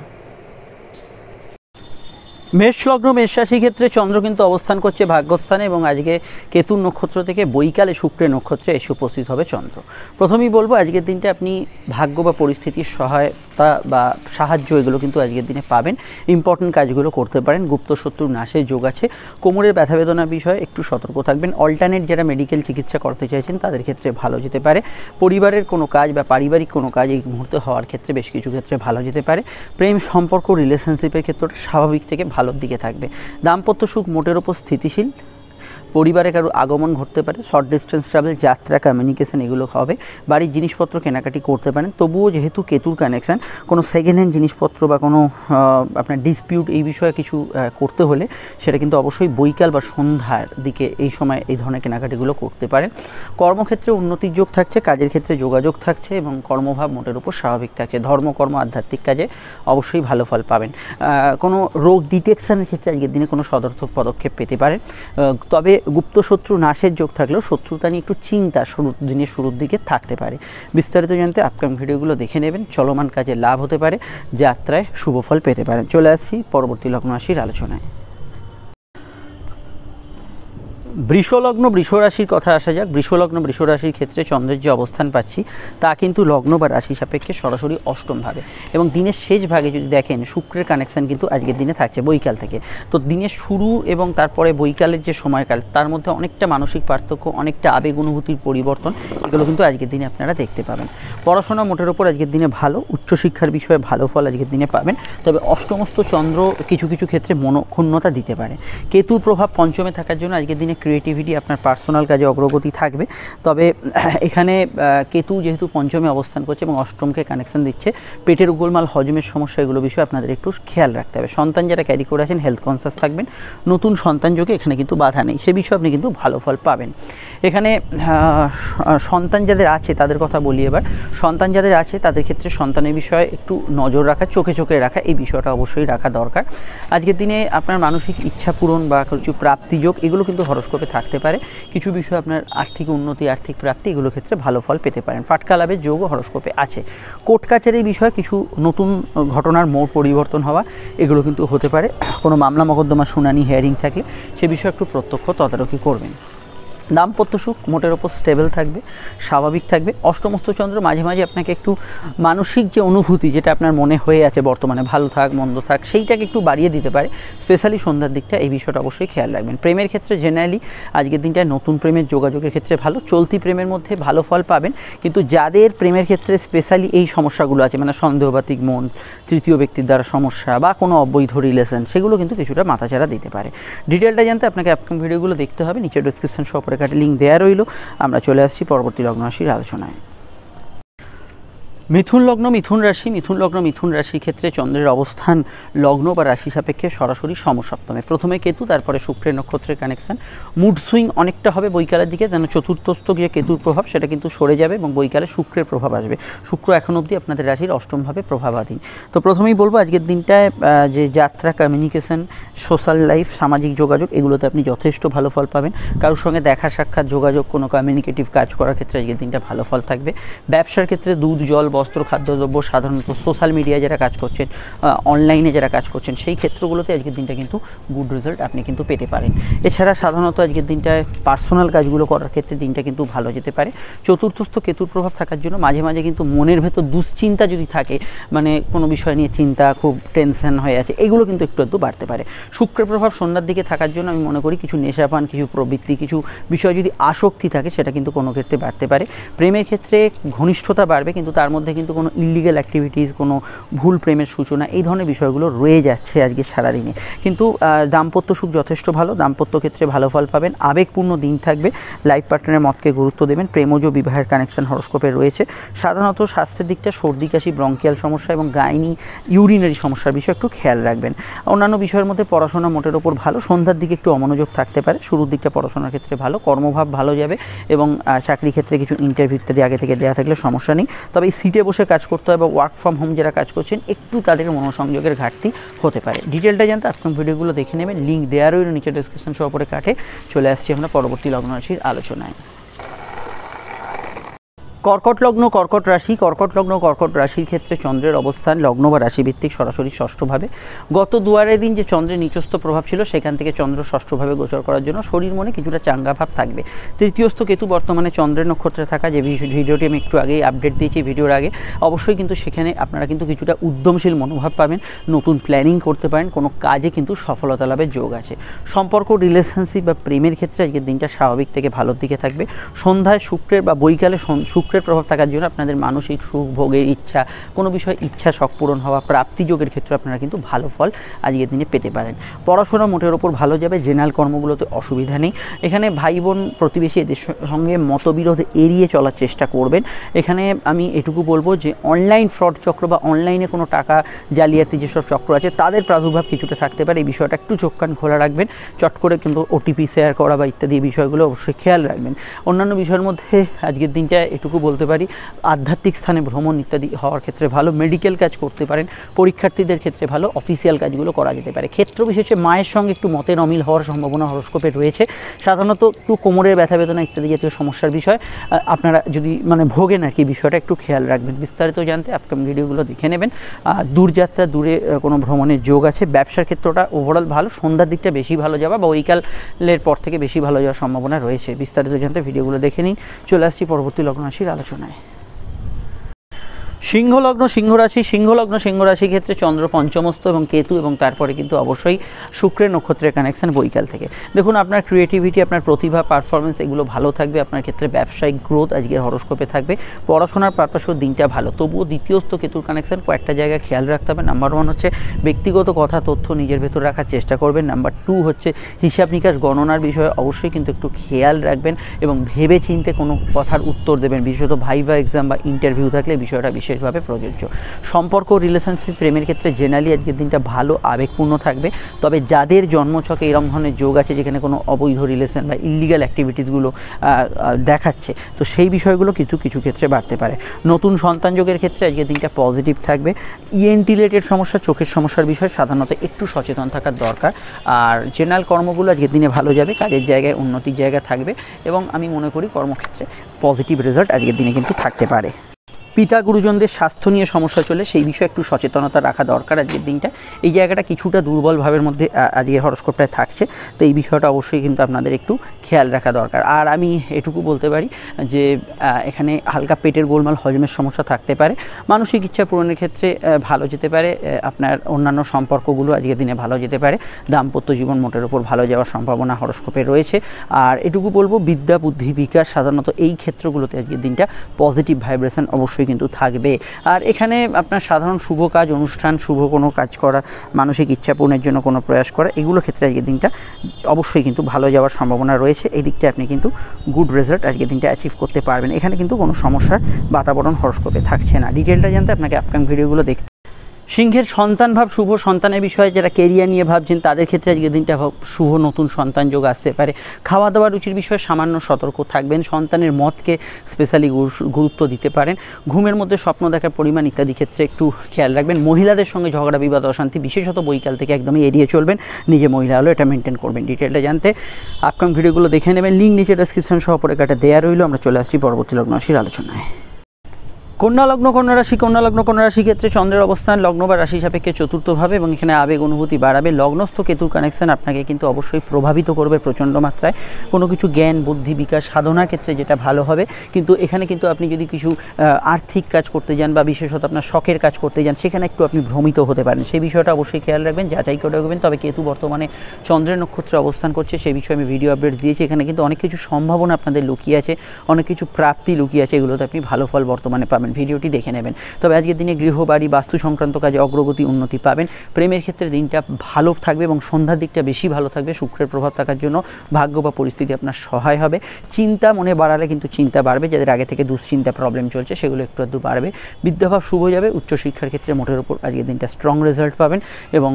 মেষ লগ্ন, মেষ রাশির ক্ষেত্রে চন্দ্র কিন্তু অবস্থান করছে ভাগ্যস্থানে এবং আজকে কেতুর নক্ষত্র থেকে বৈকালে শুক্রের নক্ষত্রে এসে উপস্থিত হবে চন্দ্র। প্রথমেই বলবো আজকের দিনটা আপনি ভাগ্য বা পরিস্থিতির সহায়তা বা সাহায্য এগুলো কিন্তু আজকের দিনে পাবেন। ইম্পর্টেন্ট কাজগুলো করতে পারেন। গুপ্ত শত্রু নাশের যোগ আছে। কোমরের ব্যথা বেদনার বিষয়ে একটু সতর্ক থাকবেন। অল্টারনেট যারা মেডিকেল চিকিৎসা করতে চাইছেন তাদের ক্ষেত্রে ভালো যেতে পারে। পরিবারের কোনো কাজ বা পারিবারিক কোনো কাজ এই মুহূর্তে হওয়ার ক্ষেত্রে বেশ কিছু ক্ষেত্রে ভালো যেতে পারে। প্রেম সম্পর্ক, রিলেশনশিপের ক্ষেত্রটা স্বাভাবিক থেকে ভালোর দিকে থাকবে। দাম্পত্য সুখ মোটের ওপর স্থিতিশীল। পরিবারে কারো আগমন ঘটতে পারে। শর্ট ডিস্টেন্স ট্রাভেল, যাত্রা, কমিউনিকেশন এগুলো হবে। বাড়ির জিনিসপত্র কেনাকাটি করতে পারেন। তবুও যেহেতু কেতুর কানেকশান, কোনো সেকেন্ড হ্যান্ড জিনিসপত্র বা কোনো আপনার ডিসপিউট এই বিষয়ে কিছু করতে হলে সেটা কিন্তু অবশ্যই বৈকাল বা সন্ধ্যার দিকে এই সময় এই ধরনের কেনাকাটিগুলো করতে পারেন। কর্মক্ষেত্রে উন্নতির যোগ থাকছে, কাজের ক্ষেত্রে যোগাযোগ থাকছে এবং কর্মভাব মোটের উপর স্বাভাবিক থাকছে। ধর্মকর্ম, আধ্যাত্মিক কাজে অবশ্যই ভালো ফল পাবেন। কোনো রোগ ডিটেকশানের ক্ষেত্রে আজকের দিনে কোনো সদর্থক পদক্ষেপ পেতে পারেন। তবে গুপ্ত শত্রু নাশের যোগ থাকলেও শত্রুতা নিয়ে একটু চিন্তা দিনের শুরুর দিকে থাকতে পারে। বিস্তারিত জানতে আপকামিং ভিডিওগুলো দেখে নেবেন। চলমান কাজে লাভ হতে পারে, যাত্রায় শুভ ফল পেতে পারেন। চলে আসছি পরবর্তী লগ্ন রাশির আলোচনায়। বৃষলগ্ন, বৃষরাশির কথা আসা যাক। বৃষলগ্ন, বৃষরাশির ক্ষেত্রে চন্দ্রের যে অবস্থান পাচ্ছি তা কিন্তু লগ্ন বা রাশি সাপেক্ষে সরাসরি অষ্টম ভাবে এবং দিনের শেষ ভাগে যদি দেখেন শুক্রের কানেকশান কিন্তু আজকের দিনে থাকছে বৈকাল থেকে। তো দিনের শুরু এবং তারপরে বৈকালের যে সময়কাল তার মধ্যে অনেকটা মানসিক পার্থক্য, অনেকটা আবেগ অনুভূতির পরিবর্তন এগুলো কিন্তু আজকের দিনে আপনারা দেখতে পাবেন। পড়াশোনা মোটের ওপর আজকের দিনে ভালো, উচ্চশিক্ষার বিষয়ে ভালো ফল আজকের দিনে পাবেন। তবে অষ্টমস্ত চন্দ্র কিছু কিছু ক্ষেত্রে মনোক্ষুণ্ণতা দিতে পারে। কেতুর প্রভাব পঞ্চমে থাকার জন্য আজকের দিনে ক্রিয়েটিভিটি, আপনার পার্সোনাল কাজে অগ্রগতি থাকবে। তবে এখানে কেতু যেহেতু পঞ্চমে অবস্থান করছে এবং অষ্টমকে কানেকশন দিচ্ছে, পেটের গোলমাল, হজমের সমস্যা এগুলো বিষয়ে আপনাদের একটু খেয়াল রাখতে হবে। সন্তান যারা ক্যারি করে আছেন হেলথ কনসাস থাকবেন। নতুন সন্তান যোগে এখানে কিন্তু বাধা নেই, সে বিষয়ে আপনি কিন্তু ভালো ফল পাবেন। এখানে সন্তান যাদের আছে তাদের কথা বলি এবার। সন্তান যাদের আছে তাদের ক্ষেত্রে সন্তানের বিষয়ে একটু নজর রাখা, চোখে চোখে রাখা, এই বিষয়টা অবশ্যই রাখা দরকার। আজকের দিনে আপনার মানসিক ইচ্ছা পূরণ বা কিছু প্রাপ্তিযোগ এগুলো কিন্তু হরস্কোপে থাকতে পারে। কিছু বিষয় আপনার আর্থিক উন্নতি, আর্থিক প্রাপ্তি এগুলোর ক্ষেত্রে ভালো ফল পেতে পারেন। ফাটকা লাভের যোগও হরস্কোপে আছে। কোর্ট কাছারির বিষয়ে কিছু নতুন ঘটনার মোড় পরিবর্তন হওয়া এগুলো কিন্তু হতে পারে। কোনো মামলা মোকদ্দমা শুনানি, হিয়ারিং থাকলে সে বিষয়ে একটু প্রত্যক্ষ তদারকি করবেন। দাম্পত্য সুখ মোটের ওপর স্টেবল থাকবে, স্বাভাবিক থাকবে। অষ্টমস্ত চন্দ্র মাঝে মাঝে আপনাকে একটু মানসিক যে অনুভূতি যেটা আপনার মনে হয়ে আছে বর্তমানে, ভালো থাক মন্দ থাক, সেইটাকে একটু বাড়িয়ে দিতে পারে, স্পেশালি সন্ধ্যার দিকটা। এই বিষয়টা অবশ্যই খেয়াল রাখবেন। প্রেমের ক্ষেত্রে জেনারেলি আজকের দিনটায় নতুন প্রেমের যোগাযোগের ক্ষেত্রে ভালো। চলতি প্রেমের মধ্যে ভালো ফল পাবেন, কিন্তু যাদের প্রেমের ক্ষেত্রে স্পেশালি এই সমস্যাগুলো আছে, মানে সন্দেহবাতিক মন, তৃতীয় ব্যক্তির দ্বারা সমস্যা বা কোনো অবৈধ রিলেশন, সেগুলো কিন্তু কিছুটা মাথাচাড়া দিতে পারে। ডিটেলটা জানতে আপনাকে আপকামিং ভিডিওগুলো দেখতে হবে। নিচে ডিসক্রিপশন সহ একটা লিঙ্ক দেওয়া রইল। আমরা চলে আসছি পরবর্তী লগ্ন রাশির আলোচনায়। মিথুন লগ্ন, মিথুন রাশি। মিথুন লগ্ন, মিথুন রাশির ক্ষেত্রে চন্দ্রের অবস্থান লগ্ন বা রাশি সাপেক্ষে সরাসরি সমসপ্তমে। প্রথমে কেতু, তারপরে শুক্রের নক্ষত্রের কানেকশন। মুড সুইং অনেকটা হবে বৈকালের দিকে, যেন চতুর্থস্থ যে কেতুর প্রভাব সেটা কিন্তু সরে যাবে এবং বৈকালে শুক্রের প্রভাব আসবে। শুক্র এখন অবধি আপনাদের রাশির অষ্টমভাবে প্রভাবাধীন। তো প্রথমেই বলবো আজকের দিনটায় যে যাত্রা, কমিউনিকেশন, সোশ্যাল লাইফ, সামাজিক যোগাযোগ এগুলোতে আপনি যথেষ্ট ভালো ফল পাবেন। কারোর সঙ্গে দেখা সাক্ষাৎ, যোগাযোগ, কোনো কমিউনিকেটিভ কাজ করার ক্ষেত্রে আজকের দিনটা ভালো ফল থাকবে। ব্যবসার ক্ষেত্রে দুধ, জল, বস্ত্র, খাদ্যদ্রব্য, সাধারণত সোশ্যাল মিডিয়ায় যারা কাজ করছেন, অনলাইনে যারা কাজ করছেন, সেই ক্ষেত্রগুলোতে আজকের দিনটা কিন্তু গুড রেজাল্ট আপনি কিন্তু পেতে পারেন। এছাড়া সাধারণত আজকের দিনটায় পার্সোনাল কাজগুলো করার ক্ষেত্রে দিনটা কিন্তু ভালো যেতে পারে। চতুর্থস্থ কেতুর প্রভাব থাকার জন্য মাঝে মাঝে কিন্তু মনের ভেতর দুশ্চিন্তা যদি থাকে, মানে কোনো বিষয় নিয়ে চিন্তা, খুব টেনশন হয়ে আছে, এগুলো কিন্তু একটু একটু বাড়তে পারে। শুক্রের প্রভাব সন্ধ্যার দিকে থাকার জন্য আমি মনে করি কিছু নেশাপান, কিছু প্রবৃত্তি, কিছু বিষয় যদি আসক্তি থাকে সেটা কিন্তু কোনো ক্ষেত্রে বাড়তে পারে। প্রেমের ক্ষেত্রে ঘনিষ্ঠতা বাড়বে, কিন্তু তার মধ্যে মধ্যে কিন্তু কোনো ইলিগাল অ্যাক্টিভিটিস, কোনো ভুল প্রেমের সূচনা, এই ধরনের বিষয়গুলো রয়ে যাচ্ছে আজকে সারাদিনে। কিন্তু দাম্পত্য সুখ যথেষ্ট ভালো, দাম্পত্য ক্ষেত্রে ভালো ফল পাবেন, আবেগপূর্ণ দিন থাকবে, লাইফ পার্টনারের মতকে গুরুত্ব দেবেন, প্রেমজ বিবাহের কানেকশন হরস্কোপে রয়েছে। সাধারণত স্বাস্থ্যের দিকটা সর্দি কাশি, ব্রঙ্কিয়াল সমস্যা এবং গাইনি ইউরিনারি সমস্যার বিষয়ে একটু খেয়াল রাখবেন। অন্যান্য বিষয়ের মধ্যে পড়াশোনা মোটের ওপর ভালো, সন্ধ্যার দিকে একটু অমনোযোগ থাকতে পারে, শুরুর দিকটা পড়াশোনার ক্ষেত্রে ভালো, কর্মভাব ভালো যাবে এবং চাকরি ক্ষেত্রে কিছু ইন্টারভিউ ইত্যাদি আগে থেকে দেওয়া থাকলে সমস্যা নেই। তবে এই সিটে বসে কাজ করতে হবে বা ওয়ার্ক ফ্রম হোম যারা কাজ করছেন একটু তাদের মনোসংযোগের ঘাটতি হতে পারে। ডিটেলটা জানতে আপনার ভিডিওগুলো দেখে নেবেন, লিঙ্ক দেওয়া রইল নিচে ডেসক্রিপশন সহ পরে কাটে। চলে আসছি আমরা পরবর্তী লগ্ন রাশির আলোচনায়। কর্কট লগ্ন, কর্কট রাশি। কর্কট লগ্ন, কর্কট রাশির ক্ষেত্রে চন্দ্রের অবস্থান লগ্ন বা রাশিভিত্তিক সরাসরি ষষ্ঠভাবে। গত দুয়ারের দিন যে চন্দ্রের নিচস্থ প্রভাব ছিল সেখান থেকে চন্দ্র ষষ্ঠভাবে গোচর করার জন্য শরীর মনে কিছুটা চাঙ্গা ভাব থাকবে। তৃতীয়স্থ কেতু বর্তমানে চন্দ্রের নক্ষত্রে থাকা, যে ভিডিওটি আমি একটু আগেই আপডেট দিয়েছি ভিডিওর আগে, অবশ্যই কিন্তু সেখানে আপনারা কিন্তু কিছুটা উদ্যমশীল মনোভাব পাবেন, নতুন প্ল্যানিং করতে পারেন, কোনো কাজে কিন্তু সফলতা লাভের যোগ আছে। সম্পর্ক, রিলেশনশিপ বা প্রেমের ক্ষেত্রে আজকের দিনটা স্বাভাবিক থেকে ভালোর দিকে থাকবে। সন্ধ্যায় শুক্রের বা বৈকালে শুক্রের প্রভাব থাকার জন্য আপনাদের মানসিক সুখ ভোগের ইচ্ছা, কোনো বিষয়ে ইচ্ছা শখ পূরণ হওয়া, প্রাপ্তি যোগের ক্ষেত্রে আপনারা কিন্তু ভালো ফল আজকের দিনে পেতে পারেন। পড়াশোনা মোটের ওপর ভালো যাবে, জেনারেল কর্মগুলোতে অসুবিধা নেই। এখানে ভাই বোন প্রতিবেশী এদের সঙ্গে মতবিরোধ এড়িয়ে চলার চেষ্টা করবেন। এখানে আমি এটুকু বলবো যে অনলাইন ফ্রড চক্র বা অনলাইনে কোনো টাকা জালিয়াতি যেসব চক্র আছে তাদের প্রাদুর্ভাব কিছুটা থাকতে পারে, এই বিষয়টা একটু চোখ কান খোলা রাখবেন। চট করে কিন্তু ওটিপি শেয়ার করা বা ইত্যাদি বিষয়গুলো অবশ্যই খেয়াল রাখবেন। অন্যান্য বিষয়ের মধ্যে আজকের দিনটা এটুকু বলতে পারি, আধ্যাত্মিক স্থানে ভ্রমণ ইত্যাদি হওয়ার ক্ষেত্রে ভালো, মেডিকেল কাজ করতে পারেন, পরীক্ষার্থীদের ক্ষেত্রে ভালো, অফিসিয়াল কাজগুলো করা যেতে পারে। ক্ষেত্র বিশেষে মায়ের সঙ্গে একটু মতের অমিল হওয়ার সম্ভাবনা হরস্কোপে রয়েছে। সাধারণত একটু কোমরের ব্যথা বেদনা ইত্যাদি জাতীয় সমস্যার বিষয় আপনারা যদি ভোগেন আর কি, বিষয়টা একটু খেয়াল রাখবেন। বিস্তারিত জানতে আপকামিং ভিডিওগুলো দেখে নেবেন। দূরযাত্রা, দূরে কোনো ভ্রমণের যোগ আছে। ব্যবসার ক্ষেত্রটা ওভারঅল ভালো, সন্ধ্যার দিকটা বেশি ভালো যাওয়া বা বৈকালের পর থেকে বেশি ভালো যাওয়ার সম্ভাবনা রয়েছে। বিস্তারিত জানতে ভিডিওগুলো দেখে নিন। চলে আসছি পরবর্তী লগ্ন রাশির আলোচনায়। সিংহলগ্ন, সিংহরাশি। সিংহলগ্ন, সিংহরাশির ক্ষেত্রে চন্দ্র পঞ্চমস্থ এবং কেতু এবং তারপরে কিন্তু অবশ্যই শুক্রের নক্ষত্রের কানেকশন বৈকাল থেকে। দেখুন আপনার ক্রিয়েটিভিটি, আপনার প্রতিভা, পারফরমেন্স এগুলো ভালো থাকবে। আপনার ক্ষেত্রে ব্যবসায়িক গ্রোথ আজকের হরস্কোপে থাকবে। পড়াশোনার পারপাসেও দিনটা ভালো, তবুও দ্বিতীয়স্থ কেতুর কানেকশন কয়েকটা জায়গায় খেয়াল রাখতে হবে। নাম্বার 1 হচ্ছে ব্যক্তিগত কথা তথ্য নিজের ভেতর রাখার চেষ্টা করবেন। নাম্বার 2 হচ্ছে হিসাব নিকাশ গণনার বিষয়ে অবশ্যই কিন্তু একটু খেয়াল রাখবেন এবং ভেবে চিনতে কোনো কথার উত্তর দেবেন, বিশেষত ভাইভা এক্সাম বা ইন্টারভিউ থাকলে বিষয়টা বিশেষভাবে প্রযোজ্য। সম্পর্ক, রিলেশনশিপ, প্রেমের ক্ষেত্রে জেনারেলি আজকের দিনটা ভালো, আবেগপূর্ণ থাকবে। তবে যাদের জন্মছকে এরকম ধরনের যোগ আছে যেখানে কোনো অবৈধ রিলেশন বা ইলিগাল অ্যাক্টিভিটিসগুলো দেখাচ্ছে, তো সেই বিষয়গুলো কিছু কিছু ক্ষেত্রে বাড়তে পারে। নতুন সন্তান যোগের ক্ষেত্রে আজকের দিনটা পজিটিভ থাকবে। ইএনটি রিলেটেড সমস্যা, চোখের সমস্যার বিষয়ে সাধারণত একটু সচেতন থাকার দরকার। আর জেনারেল কর্মগুলো আজকের দিনে ভালো যাবে, কাজের জায়গায় উন্নতির জায়গা থাকবে এবং আমি মনে করি কর্মক্ষেত্রে পজিটিভ রেজাল্ট আজকের দিনে কিন্তু থাকতে পারে। পিতা গুরুজনদের স্বাস্থ্য নিয়ে সমস্যা চলে, সেই বিষয়ে একটু সচেতনতা রাখা দরকার আজকের দিনটা। এই জায়গাটা কিছুটা দুর্বল ভাবের মধ্যে আজকের হরস্কোপটায় থাকছে, তো এই বিষয়টা অবশ্যই কিন্তু আপনাদের একটু খেয়াল রাখা দরকার। আর আমি এটুকু বলতে পারি যে এখানে হালকা পেটের গোলমাল, হজমের সমস্যা থাকতে পারে। মানসিক ইচ্ছা পূরণের ক্ষেত্রে ভালো যেতে পারে। আপনার অন্যান্য সম্পর্কগুলো আজকের দিনে ভালো যেতে পারে। দাম্পত্য জীবন মোটের ওপর ভালো যাওয়ার সম্ভাবনা হরস্কোপে রয়েছে। আর এটুকু বলবো, বিদ্যা, বুদ্ধি, বিকাশ সাধারণত এই ক্ষেত্রগুলোতে আজকের দিনটা পজিটিভ ভাইব্রেশন অবশ্যই কিন্তু থাকবে। আর এখানে আপনার সাধারণ শুভ কাজ, অনুষ্ঠান, শুভ কোনো কাজ করা, মানসিক ইচ্ছা পূরণের জন্য কোনো প্রয়াস করা, এগুলো ক্ষেত্রে আজকের দিনটা অবশ্যই কিন্তু ভালো যাওয়ার সম্ভাবনা রয়েছে। এই দিকটা আপনি কিন্তু গুড রেজাল্ট আজকের দিনটা অ্যাচিভ করতে পারবেন। এখানে কিন্তু কোনো সমস্যার বাতাবরণ হরস্কোপে থাকছে না। ডিটেলটা জানতে আপনাকে আপকামিং ভিডিওগুলো দেখতে। সিংহের সন্তান ভাব শুভ, সন্তানের বিষয়ে যারা কেরিয়ার নিয়ে ভাবছেন তাদের ক্ষেত্রে আজকের দিনটা শুভ, নতুন সন্তান যোগ আসতে পারে। খাওয়া দাওয়া রুচির বিষয়ে সামান্য সতর্ক থাকবেন। সন্তানের মতকে স্পেশালি গুরুত্ব দিতে পারেন। ঘুমের মধ্যে স্বপ্ন দেখার পরিমাণ ইত্যাদি ক্ষেত্রে একটু খেয়াল রাখবেন। মহিলাদের সঙ্গে ঝগড়া, বিবাদ, অশান্তি বিশেষত বৈকাল থেকে একদমই এড়িয়ে চলবেন। নিজে মহিলা হলো এটা মেনটেন করবেন। ডিটেলটা জানতে আপকামিং ভিডিওগুলো দেখে নেবেন, লিঙ্ক নিচে ডেসক্রিপশন সহ পরে কাটা দেওয়া রইল। আমরা চলে আসছি পরবর্তী লগ্ন রাশির আলোচনায়। কন্যা লগ্ন, কন্যা রাশি। কন্যা লগ্ন, কন্যা রাশি ক্ষেত্রে চন্দ্রের অবস্থান লগ্ন বা রাশি সাপেক্ষে চতুর্থভাবে এবং এখানে আবেগ অনুভূতি বাড়াবে। লগ্নস্থ কেতুর কানেকশন আপনাকে কিন্তু অবশ্যই প্রভাবিত করবে প্রচণ্ড মাত্রায়। কোনো কিছু জ্ঞান, বুদ্ধি, বিকাশ সাধনার ক্ষেত্রে যেটা ভালো হবে। কিন্তু এখানে কিন্তু আপনি যদি কিছু আর্থিক কাজ করতে যান বা বিশেষত আপনার শখের কাজ করতে যান, সেখানে একটু আপনি ভ্রমিত হতে পারেন। সেই বিষয়টা অবশ্যই খেয়াল রাখবেন, যাচাই করে রাখবেন। তবে কেতু বর্তমানে চন্দ্রের নক্ষত্রে অবস্থান করছে, সেই বিষয়ে আমি ভিডিও আপডেট দিয়েছি। এখানে কিন্তু অনেক কিছু সম্ভাবনা আপনাদের লুকিয়ে আছে, অনেক কিছু প্রাপ্তি লুকিয়ে আছে, এগুলোতে আপনি ভালো ফল বর্তমানে পাবেন। ভিডিওটি দেখে নেবেন। তবে আজকের দিনে গৃহবাড়ি বাস্তু সংক্রান্ত কাজে অগ্রগতি উন্নতি পাবেন। প্রেমের ক্ষেত্রে দিনটা ভালো থাকবে এবং সন্ধ্যার দিকটা বেশি ভালো থাকবে। শুক্রের প্রভাব থাকার জন্য ভাগ্য বা পরিস্থিতি আপনার সহায় হবে। চিন্তা মনে বাড়ালে কিন্তু চিন্তা বাড়বে, যাদের আগে থেকে দুশ্চিন্তা প্রবলেম চলছে সেগুলো একটু আধটু বাড়বে। বিদ্যাভাব শুভ যাবে। উচ্চশিক্ষার ক্ষেত্রে মোটের উপর আজকের দিনটা স্ট্রং রেজাল্ট পাবেন এবং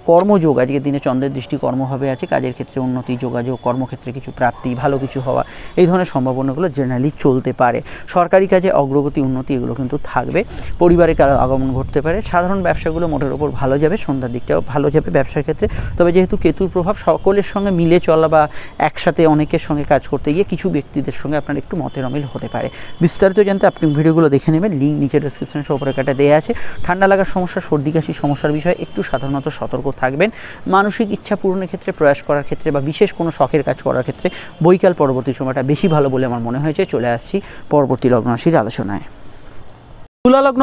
কর্মযোগ আজকের দিনে চন্দ্রের দৃষ্টি কর্মভাবে আছে, কাজের ক্ষেত্রে উন্নতি, যোগাযোগ, কর্মক্ষেত্রে কিছু প্রাপ্তি, ভালো কিছু হওয়া, এই ধরনের সম্ভাবনাগুলো জেনারেলি চলতে পারে। সরকারি কাজে অগ্রগতি উন্নতি এগুলো কিন্তু থাকবে। পরিবারে কারো আগমন ঘটতে পারে। সাধারণ ব্যবসাগুলো মোটের উপর ভালো যাবে, সন্ধ্যার দিকটাও ভালো যাবে ব্যবসার ক্ষেত্রে। তবে যেহেতু কেতুর প্রভাব, সকলের সঙ্গে মিলে চলা বা একসাথে অনেকের সঙ্গে কাজ করতে গিয়ে কিছু ব্যক্তিদের সঙ্গে আপনার একটু মতের অমিল হতে পারে। বিস্তারিত জানতে আপনি ভিডিওগুলো দেখে নেবেন, লিঙ্ক নিচে ডেসক্রিপশনে উপরে কাটা দেওয়া আছে। ঠান্ডা লাগার সমস্যা, সর্দি কাশি সমস্যার বিষয়ে একটু সাধারণত সতর্ক থাকবেন। মানসিক ইচ্ছা পূরণের ক্ষেত্রে, প্রয়াস করার ক্ষেত্রে বা বিশেষ কোনো শখের কাজ করার ক্ষেত্রে বৈকাল পরবর্তী সময়টা বেশি ভালো বলে আমার মনে হয়েছে। চলে আসছি পরবর্তী লগ্ন রাশির আলোচনায়। তুলালগ্ন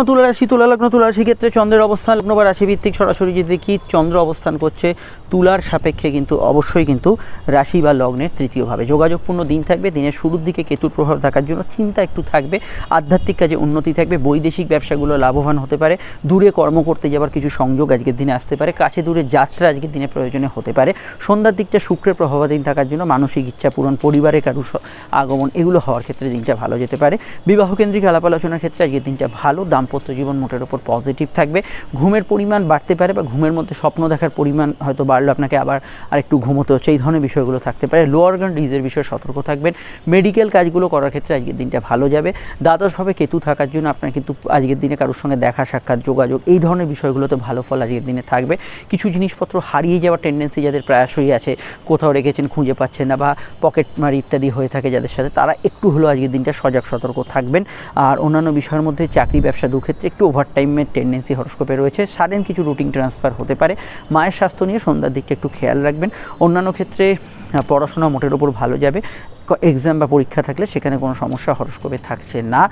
তুলারাশির ক্ষেত্রে চন্দ্রের অবস্থান লগ্ন বা রাশিভিত্তিক সরাসরি যদি দেখি, চন্দ্র অবস্থান করছে তুলার সাপেক্ষে কিন্তু অবশ্যই কিন্তু রাশি বা লগ্নের তৃতীয়ভাবে। যোগাযোগপূর্ণ দিন থাকবে। দিনের শুরুর দিকে কেতুর প্রভাব থাকার জন্য চিন্তা একটু থাকবে। আধ্যাত্মিক কাজে উন্নতি থাকবে। বৈদেশিক ব্যবসাগুলো লাভবান হতে পারে। দূরে কর্ম করতে যাওয়ার কিছু সংযোগ আজকের দিনে আসতে পারে। কাছে দূরে যাত্রা আজকের দিনে প্রয়োজনে হতে পারে। সন্ধ্যার দিকটা শুক্রের প্রভাবাধীন থাকার জন্য মানসিক ইচ্ছা পূরণ, পরিবারে কারো আগমন এগুলো হওয়ার ক্ষেত্রে দিনটা ভালো যেতে পারে। বিবাহকেন্দ্রিক আলাপ আলোচনার ক্ষেত্রে আজকের দিনটা ভালো। দাম্পত্য জীবন মোটের উপর পজিটিভ থাকবে। ঘুমের পরিমাণ বাড়তে পারে বা ঘুমের মধ্যে স্বপ্ন দেখার পরিমাণ হয়তো বাড়লো, আপনাকে আবার আরেকটু ঘুমোতে হচ্ছে, এই ধরনের বিষয়গুলো থাকতে পারে। লো অর্গান ডিজিজের বিষয়ে সতর্ক থাকবেন। মেডিকেল কাজগুলো করার ক্ষেত্রে আজকের দিনটা ভালো যাবে। দ্বাদশভাবে কেতু থাকার জন্য আপনার কিন্তু আজকের দিনে কারোর সঙ্গে দেখা সাক্ষাৎ, যোগাযোগ, এই ধরনের বিষয়গুলোতে ভালো ফল আজকের দিনে থাকবে। কিছু জিনিসপত্র হারিয়ে যাওয়ার টেন্ডেন্সি যাদের প্রায়শই আছে, কোথাও রেখেছেন খুঁজে পাচ্ছেন না বা পকেট মারি ইত্যাদি হয়ে থাকে যাদের সাথে, তারা একটু হলেও আজকের দিনটা সজাগ সতর্ক থাকবেন। আর অন্যান্য বিষয়ের মধ্যে চাকরি ব্যবসা দুক্ষেত্রে একটু ওভারটাইমের টেন্ডেন্সি হরস্কোপে রয়েছে। সাডেন কিছু রুটিন ট্রান্সফার হতে পারে। মায়ের স্বাস্থ্য নিয়ে সন্ধ্যার দিকটা একটু খেয়াল রাখবেন। অন্যান্য ক্ষেত্রে পড়াশোনা মোটের ওপর ভালো যাবে। এক্সাম বা পরীক্ষা থাকলে সেখানে কোনো সমস্যা হরস্কোপে থাকছে না।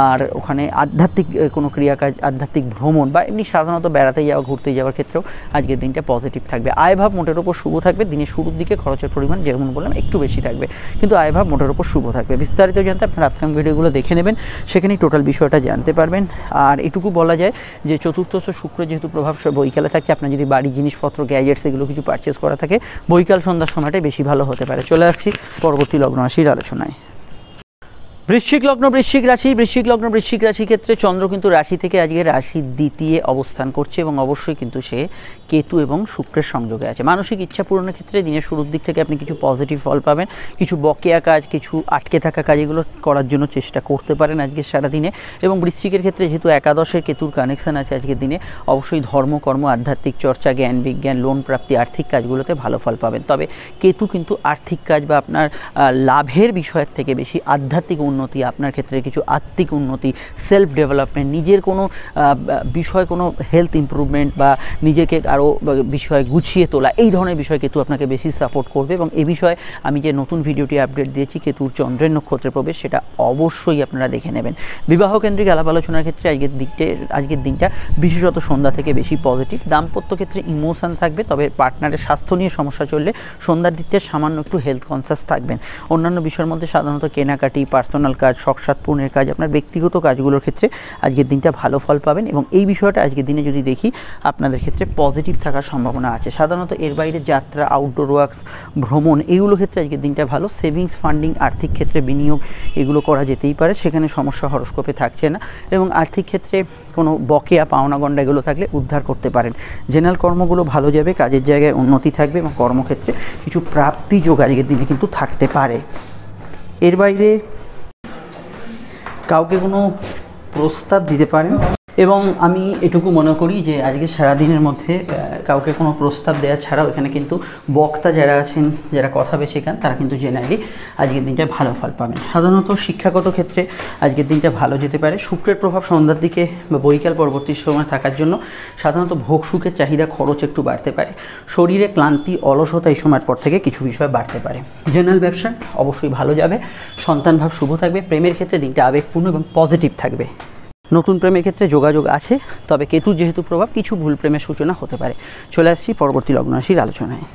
আর ওখানে আধ্যাত্মিক কোনো ক্রিয়াকাজ, আধ্যাত্মিক ভ্রমণ বা এমনি সাধারণত বেড়াতে যাওয়া, ঘুরতে যাওয়ার ক্ষেত্রেও আজকের দিনটা পজিটিভ থাকবে। আয়ভাব মোটের ওপর শুভ থাকবে। দিনের শুরুর দিকে খরচের পরিমাণ যেমন বললাম একটু বেশি থাকবে, কিন্তু আয়ভাব মোটের ওপর শুভ থাকবে। বিস্তারিত জানতে আপনার আপকামিং ভিডিওগুলো দেখে নেবেন, সেখানেই টোটাল বিষয়টা জানতে পারবেন। আর এটুকু বলা যায় যে চতুর্থ শুক্র যেহেতু প্রভাব বৈকালে থাকছে, আপনার যদি বাড়ি জিনিসপত্র, গ্যাজেটস এগুলো কিছু পারচেস করা থাকে, বৈকাল সন্ধ্যার সময়টাই বেশি ভালো হতে পারে। চলে আসছি পরবর্তী লগ্ন রাশির আলোচনায়। বৃশ্চিক লগ্ন বৃশ্চিক রাশি ক্ষেত্রে চন্দ্র কিন্তু রাশি থেকে আজকে রাশির দ্বিতীয় অবস্থান করছে এবং অবশ্যই কিন্তু সে কেতু এবং শুক্রের সংযোগে আছে। মানসিক ইচ্ছা পূরণের ক্ষেত্রে দিনের শুরুর দিক থেকে আপনি কিছু পজিটিভ ফল পাবেন। কিছু বকেয়া কাজ, কিছু আটকে থাকা কাজ এগুলো করার জন্য চেষ্টা করতে পারেন আজকে সারাদিনে। এবং বৃশ্চিকের ক্ষেত্রে যেহেতু একাদশের কেতুর কানেকশান আছে আজকের দিনে, অবশ্যই ধর্ম, কর্ম, আধ্যাত্মিক চর্চা, জ্ঞান বিজ্ঞান, লোন প্রাপ্তি, আর্থিক কাজগুলোতে ভালো ফল পাবেন। তবে কেতু কিন্তু আর্থিক কাজ বা আপনার লাভের বিষয়ের থেকে বেশি আধ্যাত্মিক উন্নতি, আপনার ক্ষেত্রে কিছু আত্মিক উন্নতি, সেলফ ডেভেলপমেন্ট, নিজের কোনো বিষয়, কোনো হেলথ ইমপ্রুভমেন্ট বা নিজেকে আরও বিষয় গুছিয়ে তোলা, এই ধরনের বিষয় কেতু আপনাকে বেশি সাপোর্ট করবে। এবং এই বিষয়ে আমি যে নতুন ভিডিওটি আপডেট দিয়েছি কেতুর চন্দ্রের নক্ষত্রে প্রবেশ, সেটা অবশ্যই আপনারা দেখে নেবেন। বিবাহ কেন্দ্রিক আলাপ আলোচনার ক্ষেত্রে আজকের দিনটা বিশেষত সন্ধ্যা থেকে বেশি পজিটিভ। দাম্পত্য ক্ষেত্রে ইমোশন থাকবে, তবে পার্টনারের স্বাস্থ্য নিয়ে সমস্যা চললে সন্ধ্যার দিকটা সামান্য একটু হেলথ কনসাস থাকবেন। অন্যান্য বিষয়ের মধ্যে সাধারণত কেনাকাটি, পার্সোনাল কাজ, শখসাদ পূর্ণের কাজ, আপনার ব্যক্তিগত কাজগুলোর ক্ষেত্রে আজকের দিনটা ভালো ফল পাবেন। এবং এই বিষয়টা আজকের দিনে যদি দেখি আপনাদের ক্ষেত্রে পজিটিভ থাকার সম্ভাবনা আছে। সাধারণত এর বাইরে যাত্রা, আউটডোর ওয়ার্কস, ভ্রমণ এগুলো ক্ষেত্রে আজকের দিনটা ভালো। সেভিংস, ফান্ডিং, আর্থিক ক্ষেত্রে বিনিয়োগ এগুলো করা যেতেই পারে, সেখানে সমস্যা হরস্কোপে থাকছে না। এবং আর্থিক ক্ষেত্রে কোনো বকেয়া, পাওনা গণ্ডা এগুলো থাকলে উদ্ধার করতে পারেন। জেনারেল কর্মগুলো ভালো যাবে, কাজের জায়গায় উন্নতি থাকবে এবং কর্মক্ষেত্রে কিছু প্রাপ্তি যোগ আজকের দিনে কিন্তু থাকতে পারে। এর বাইরে কাউকে কোনো প্রস্তাব দিতে পারেন এবং আমি এটুকু মনে করি যে আজকে সারাদিনের মধ্যে কাউকে কোনো প্রস্তাব দেওয়া ছাড়াও এখানে কিন্তু বক্তা যারা আছেন, যারা কথা শেখান, তারা কিন্তু জেনারেলি আজকের দিনটা ভালো ফল পাবেন। সাধারণত শিক্ষাগত ক্ষেত্রে আজকের দিনটা ভালো যেতে পারে। শুক্রের প্রভাব সন্ধ্যার দিকে বা বৈকাল পরবর্তী সময় থাকার জন্য সাধারণত ভোগ সুখের চাহিদা, খরচ একটু বাড়তে পারে। শরীরে ক্লান্তি, অলসতা এই সময়ের পর থেকে কিছু বিষয় বাড়তে পারে। জেনারেল ব্যবসা অবশ্যই ভালো যাবে। সন্তান ভাব শুভ থাকবে। প্রেমের ক্ষেত্রে দিনটা আবেগপূর্ণ এবং পজিটিভ থাকবে। নতুন প্রেমের ক্ষেত্রে যোগাযোগ আছে, তবে কেতুর যেহেতু প্রভাব কিছু ভুল প্রেমের সূচনা হতে পারে। চলে আসছি পরবর্তী লগ্ন রাশির আলোচনায়।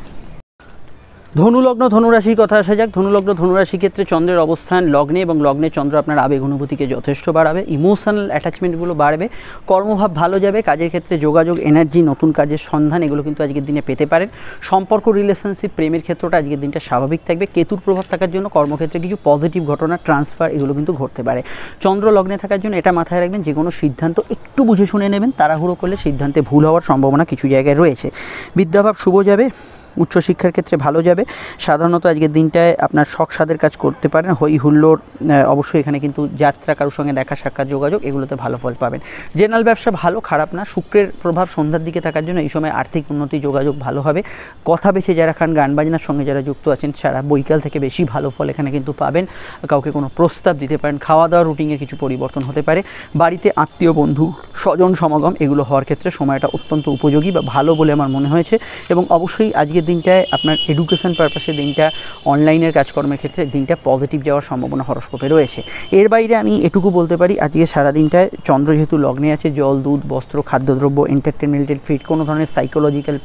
ধনুলগ্ন ধনুরাশির কথা আসা যাক। ধনুলগ্ন ধনুরাশি ক্ষেত্রে চন্দ্রের অবস্থান লগ্নে এবং লগ্নে চন্দ্র আপনার আবেগ অনুভূতিকে যথেষ্ট বাড়াবে, ইমোশনাল অ্যাটাচমেন্টগুলো বাড়বে, কর্মভাব ভালো যাবে, কাজের ক্ষেত্রে যোগাযোগ, এনার্জি, নতুন কাজের সন্ধান এগুলো কিন্তু আজকের দিনে পেতে পারেন। সম্পর্ক, রিলেশনশিপ, প্রেমের ক্ষেত্রটা আজকের দিনটা স্বাভাবিক থাকবে। কেতুর প্রভাব থাকার জন্য কর্মক্ষেত্রে কিছু পজিটিভ ঘটনা, ট্রান্সফার এগুলো কিন্তু ঘটতে পারে। চন্দ্র লগ্নে থাকার জন্য এটা মাথায় রাখবেন, যে কোনো সিদ্ধান্ত একটু বুঝে শুনে নেবেন, তাড়াহুড়ো করলে সিদ্ধান্তে ভুল হওয়ার সম্ভাবনা কিছু জায়গায় রয়েছে। বিদ্যাভাব শুভ যাবে, উচ্চশিক্ষার ক্ষেত্রে ভালো যাবে। সাধারণত আজকের দিনটায় আপনার শখ সাধের কাজ করতে পারেন, হই হুল্লোড়, অবশ্যই এখানে কিন্তু যাত্রা, কারোর সঙ্গে দেখা সাক্ষাৎ, যোগাযোগ এগুলোতে ভালো ফল পাবেন। জেনারেল ব্যবসা ভালো, খারাপ না। শুক্রের প্রভাব সন্ধ্যার দিকে থাকার জন্য এই সময় আর্থিক উন্নতি, যোগাযোগ ভালো হবে। কথা বেছে যারা খান, গান বাজনার সঙ্গে যারা যুক্ত আছেন, সারা বৈকাল থেকে বেশি ভালো ফল এখানে কিন্তু পাবেন। কাউকে কোনো প্রস্তাব দিতে পারেন, খাওয়া দাওয়া রুটিনের কিছু পরিবর্তন হতে পারে। বাড়িতে আত্মীয়, বন্ধু, স্বজন সমাগম এগুলো হওয়ার ক্ষেত্রে সময়টা অত্যন্ত উপযোগী বা ভালো বলে আমার মনে হয়েছে। এবং অবশ্যই আজকের দিনটায় আপনার এডুকেশন পারপাসে দিনটা, অনলাইনের কাজকর্মের ক্ষেত্রে দিনটা পজিটিভ যাওয়ার সম্ভাবনা হরস্কোপে রয়েছে। এর বাইরে আমি এটুকু বলতে পারি, আজকে সারাদিনটায় চন্দ্র যেহেতু লগ্নে আছে, জল, দুধ, বস্ত্র, খাদ্যদ্রব্য, এন্টারটেনমেন্টেড ফিট, কোনো ধরনের সাইকোলজিক্যাল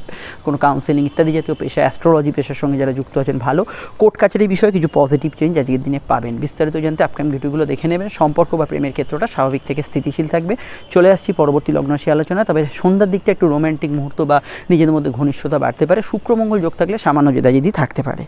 কোনো কাউন্সেলিং ইত্যাদি জাতীয় পেশা, অ্যাস্ট্রোলজি পেশার সঙ্গে যারা যুক্ত আছেন ভালো। কোর্ট কাছারি বিষয়ে কিছু পজিটিভ চেঞ্জ আজকের দিনে পাবেন। বিস্তারিত জানতে আপকামিং ভিডিওগুলো দেখে নেবেন। সম্পর্ক বা প্রেমের ক্ষেত্রটা স্বাভাবিক থেকে স্থিতিশীল থাকবে। চলে আসছি পরবর্তী লগ্নরাশি আলোচনা। তবে সন্ধ্যার দিকটা একটু রোম্যান্টিক মুহূর্ত বা নিজেদের মধ্যে ঘনিষ্ঠতা বাড়তে পারে। শুক্র মঙ্গল যোগ থাকলে সামান্য জেদাজেদি থাকতে পারে।